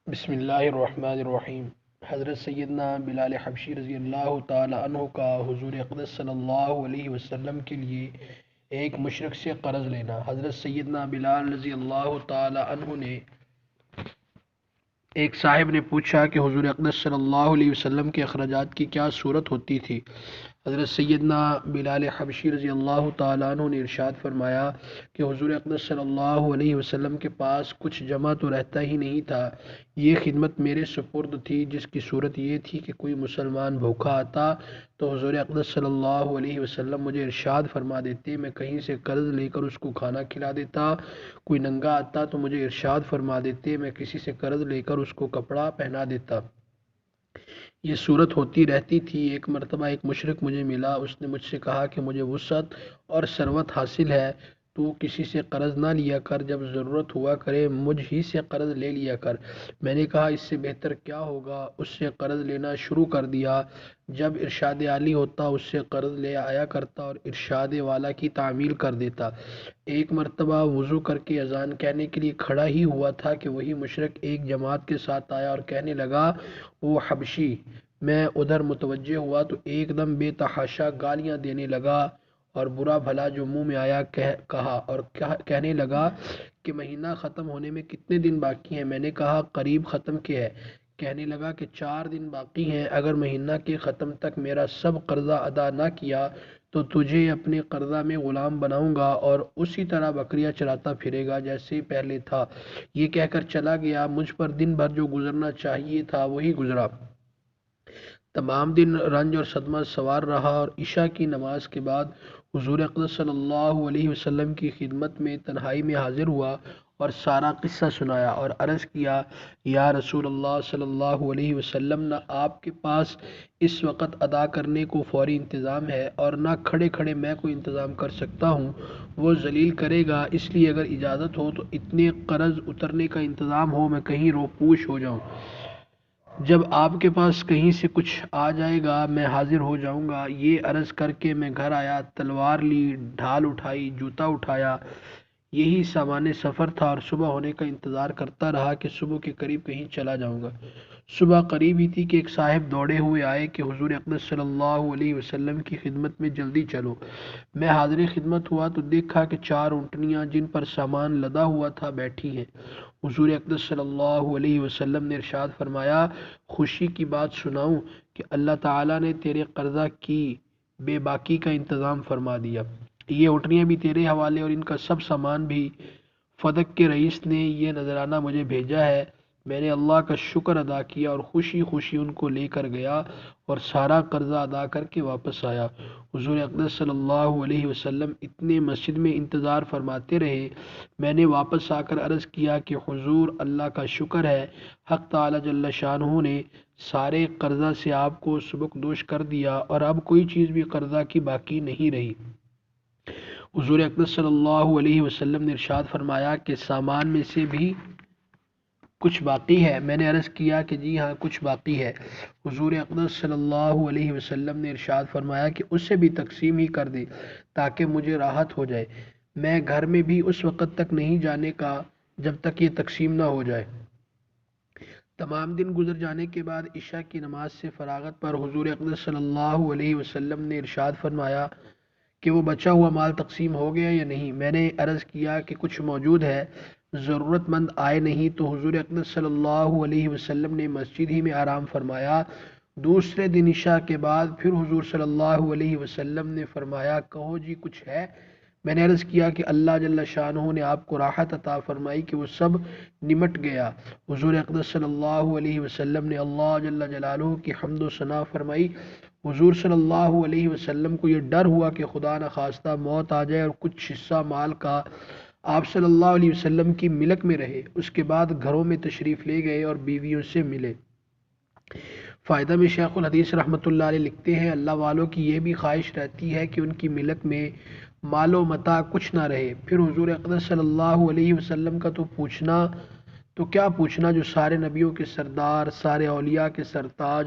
بسم اللہ الرحمن الرحیم۔ حضرت سیدنا بلال حبشی رضی اللہ تعالی عنہ کا حضور اقدس صلی اللہ علیہ وسلم کے لیے ایک مشرک سے قرض لینا۔ حضرت سیدنا بلال رضی اللہ تعالی عنہ نے ایک صاحب نے پوچھا کہ حضور اقدس صلی اللہ علیہ وسلم کے اخراجات کی کیا صورت ہوتی تھی۔ حضرت سیدنا بلال حبشی رضی اللہ تعالیٰ عنہ نے ارشاد فرمایا کہ حضور اقدس صلی اللہ علیہ وسلم کے پاس کچھ جمع تو رہتا ہی نہیں تھا، یہ خدمت میرے سپرد تھی، جس کی صورت یہ تھی کہ کوئی مسلمان بھوکا آتا تو حضور اقدس صلی اللہ علیہ وسلم مجھے ارشاد فرما دیتے، میں کہیں سے قرض لے کر اس کو کھانا کھلا دیتا۔ کوئی ننگا آتا تو مجھے ارشاد فرما دیتے، میں کسی سے قرض لے کر اس کو کپڑا پہنا دیتا۔ یہ صورت ہوتی رہتی تھی۔ ایک مرتبہ ایک مشرک مجھے ملا، اس نے مجھ سے کہا کہ مجھے وسعت اور ثروت حاصل ہے، تو کسی سے قرض نہ لیا کر، جب ضرورت ہوا کرے مجھ ہی سے قرض لے لیا کر۔ میں نے کہا اس سے بہتر کیا ہوگا، اس سے قرض لینا شروع کر دیا۔ جب ارشاد عالی ہوتا اس سے قرض لے آیا کرتا اور ارشاد والا کی تعمیل کر دیتا۔ ایک مرتبہ وضو کر کے اذان کہنے کے لیے کھڑا ہی ہوا تھا کہ وہی مشرک ایک جماعت کے ساتھ آیا اور کہنے لگا، وہ حبشی۔ میں ادھر متوجہ ہوا تو ایک دم بے تحاشا گالیاں دینے لگا اور برا بھلا جو منہ میں آیا کہا اور کہنے لگا کہ مہینہ ختم ہونے میں کتنے دن باقی ہیں۔ میں نے کہا قریب ختم کے ہے۔ کہنے لگا کہ 4 دن باقی ہیں، اگر مہینہ کے ختم تک میرا سب قرضہ ادا نہ کیا تو تجھے اپنے قرضہ میں غلام بناؤں گا اور اسی طرح بکریاں چراتا پھرے گا جیسے پہلے تھا۔ یہ کہہ کر چلا گیا۔ مجھ پر دن بھر جو گزرنا چاہیے تھا وہی گزرا۔ تمام دن رنج اور صدمہ سوار رہا اور عشاء کی نماز کے بعد حضور اقدس صلی اللہ علیہ وسلم کی خدمت میں تنہائی میں حاضر ہوا اور سارا قصہ سنایا اور عرض کیا، یا رسول اللہ صلی اللہ علیہ وسلم، نہ آپ کے پاس اس وقت ادا کرنے کو فوری انتظام ہے اور نہ کھڑے کھڑے میں کوئی انتظام کر سکتا ہوں، وہ ذلیل کرے گا، اس لیے اگر اجازت ہو تو اتنے قرض اترنے کا انتظام ہو، میں کہیں روپوش ہو جاؤں۔ جب آپ کے پاس کہیں سے کچھ آ جائے گا میں حاضر ہو جاؤں گا۔ یہ عرض کر کے میں گھر آیا، تلوار لی، ڈھال اٹھائی، جوتا اٹھایا، یہی سامان سفر تھا اور صبح ہونے کا انتظار کرتا رہا کہ صبح کے قریب کہیں چلا جاؤں گا۔ صبح قریب ہی تھی کہ ایک صاحب دوڑے ہوئے آئے کہ حضور اقدس صلی اللہ علیہ وسلم کی خدمت میں جلدی چلو۔ میں حاضر خدمت ہوا تو دیکھا کہ 4 اونٹنیاں جن پر سامان لدا ہوا تھا بیٹھی ہیں۔ حضور اقدس صلی اللہ علیہ وسلم نے ارشاد فرمایا، خوشی کی بات سناؤں کہ اللہ تعالیٰ نے تیرے قرضہ کی بے باکی کا انتظام فرما دیا۔ یہ اونٹنیاں بھی تیرے حوالے اور ان کا سب سامان بھی۔ فدق کے رئیس نے یہ نذرانہ مجھے بھیجا ہے۔ میں نے اللہ کا شکر ادا کیا اور خوشی خوشی ان کو لے کر گیا اور سارا قرضہ ادا کر کے واپس آیا۔ حضور اقدس صلی اللہ علیہ وسلم اتنے مسجد میں انتظار فرماتے رہے۔ میں نے واپس آ کر عرض کیا کہ حضور اللہ کا شکر ہے، حق تعالی جل شانہ نے سارے قرضہ سے آپ کو سبکدوش کر دیا اور اب کوئی چیز بھی قرضہ کی باقی نہیں رہی۔ حضور اقدس صلی اللہ علیہ وسلم نے ارشاد فرمایا کہ سامان میں سے بھی کچھ باقی ہے؟ میں نے عرض کیا کہ جی ہاں کچھ باقی ہے۔ حضور اقدس صلی اللہ علیہ وسلم نے ارشاد فرمایا کہ اسے بھی تقسیم ہی کر دے تاکہ مجھے راحت ہو جائے۔ میں گھر میں بھی اس وقت تک نہیں جانے کا جب تک یہ تقسیم نہ ہو جائے۔ تمام دن گزر جانے کے بعد عشاء کی نماز سے فراغت پر حضور اقدس صلی اللہ علیہ وسلم نے ارشاد فرمایا کہ وہ بچا ہوا مال تقسیم ہو گیا یا نہیں؟ میں نے عرض کیا کہ کچھ موجود ہے، ضرورت مند آئے نہیں، تو حضور اقدس صلی اللہ علیہ وسلم نے مسجد ہی میں آرام فرمایا۔ دوسرے دن عشاء کے بعد پھر حضور صلی اللہ علیہ وسلم نے فرمایا، کہو جی کچھ ہے؟ میں نے عرض کیا کہ اللہ جل شانہ نے آپ کو راحت عطا فرمائی کہ وہ سب نمٹ گیا۔ حضور اقدس صلی اللہ علیہ وسلم نے اللہ جل جلالہ کی حمد و ثنا فرمائی۔ حضور صلی اللہ علیہ وسلم کو یہ ڈر ہوا کہ خدا نخواستہ موت آ جائے اور کچھ حصہ مال کا آپ صلی اللہ علیہ وسلم کی ملک میں رہے۔ اس کے بعد گھروں میں تشریف لے گئے اور بیویوں سے ملے۔ فائدہ میں شیخ الحدیث رحمۃ اللہ علیہ لکھتے ہیں، اللہ والوں کی یہ بھی خواہش رہتی ہے کہ ان کی ملک میں مال و متاع کچھ نہ رہے۔ پھر حضور اقدس صلی اللہ علیہ وسلم کا تو کیا پوچھنا جو سارے نبیوں کے سردار، سارے اولیاء کے سرتاج،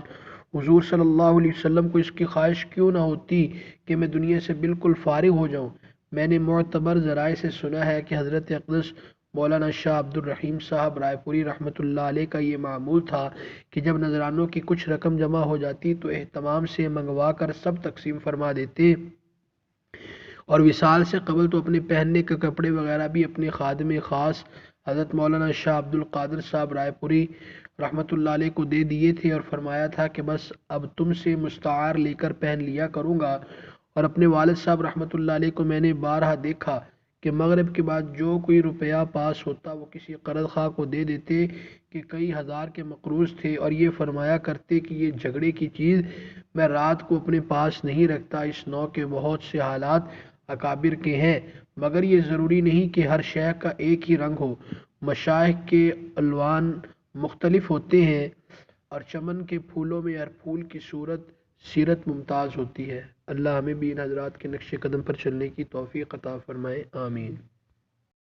حضور صلی اللہ علیہ وسلم کو اس کی خواہش کیوں نہ ہوتی کہ میں دنیا سے بالکل فارغ ہو جاؤں۔ میں نے معتبر ذرائع سے سنا ہے کہ حضرت اقدس مولانا شاہ عبد الرحیم صاحب رائے پوری رحمۃ اللہ علیہ کا یہ معمول تھا کہ جب نذرانوں کی کچھ رقم جمع ہو جاتی تو اہتمام سے منگوا کر سب تقسیم فرما دیتے، اور وصال سے قبل تو اپنے پہننے کے کپڑے وغیرہ بھی اپنے خادم خاص حضرت مولانا شاہ عبد القادر صاحب رائے پوری رحمۃ اللہ علیہ کو دے دیے تھے، اور فرمایا تھا کہ بس اب تم سے مستعار لے کر پہن لیا کروں گا۔ اور اپنے والد صاحب رحمۃ اللہ علیہ کو میں نے بارہا دیکھا کہ مغرب کے بعد جو کوئی روپیہ پاس ہوتا وہ کسی قرض خواہ کو دے دیتے کہ کئی ہزار کے مقروض تھے، اور یہ فرمایا کرتے کہ یہ جھگڑے کی چیز میں رات کو اپنے پاس نہیں رکھتا، اس نوع کے بہت سے حالات اکابر کے ہیں، مگر یہ ضروری نہیں کہ ہر شے کا ایک ہی رنگ ہو، مشائخ کے الوان مختلف ہوتے ہیں، اور چمن کے پھولوں میں ہر پھول کی سیرت ممتاز ہوتی ہے۔ اللہ ہمیں بھی ان حضرات کے نقش قدم پر چلنے کی توفیق عطا فرمائے، آمین۔